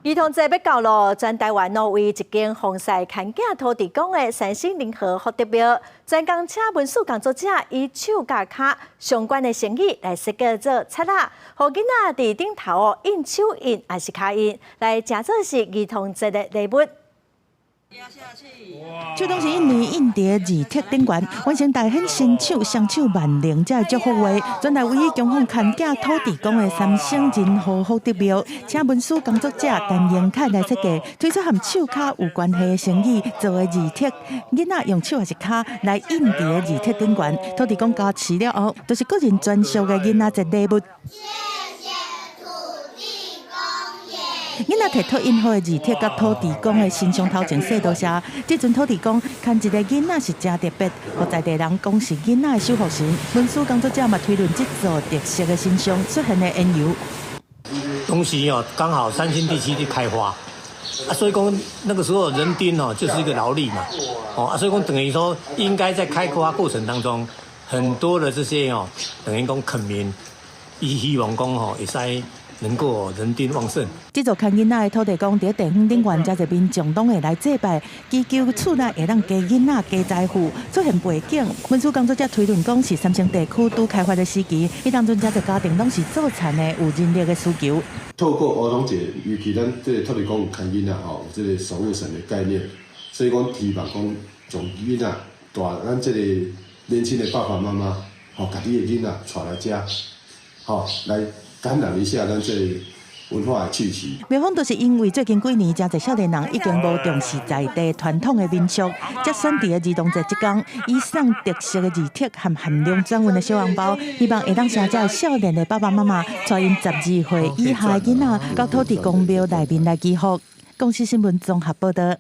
儿童节要到咯，全台湾为一间防晒牵架土地公的三星联合福德庙，专工请文书工作者以手甲卡相关的成语来设计做册仔，互囡仔伫顶头印手印还是卡印，来假做是儿童节的礼物。 手动是印泥印在字帖顶悬，完成大显伸手双手万灵才祝福话。全台唯一供奉牵架土地公的三星人和福德庙，请文书工作者陈英凯来设计，推出和手卡有关系的成语做的字帖。囡仔用手还是卡来印在字帖顶悬，土地公加持了后，就是个人专属的囡仔节礼物。 囡仔摕土印好的字帖，甲土地公的身上头前写多写。这阵土地公牵一个囡仔是真特别，互在地人讲是囡仔的守护神。文书工作者嘛推论这座特色的身上出现的缘由。东西刚好三星地区的开发，所以讲那个时候人丁就是一个劳力嘛，所以讲等于说应该在开发过程当中，很多的这些等于讲垦民，伊希望讲会使。 能够人丁旺盛。这座看囡仔的土地公在地方顶悬，加一民众拢会来祭拜，祈求厝内会当加囡仔加财富。出现背景，文书工作者推论讲是三星地区拄开发的时期，伊当阵这个家庭拢是做田的，有人力的需求。透过儿童节，尤其咱这个土地公看囡仔有这个守护神的概念，所以讲希望讲从囡仔大，咱这个年轻的爸爸妈妈，家己的囡仔带来遮，来。 感染一下咱这文化的气息。庙方都是因为最近几年，真侪少年人已经无重视在地传统的民俗，才选伫儿童节这天，以送特色的字帖和含量转运的小红包，希望会当成这少年的爸爸妈妈，带因12岁以下的囡仔到土地公庙内面来祈福。公司新闻综合报道。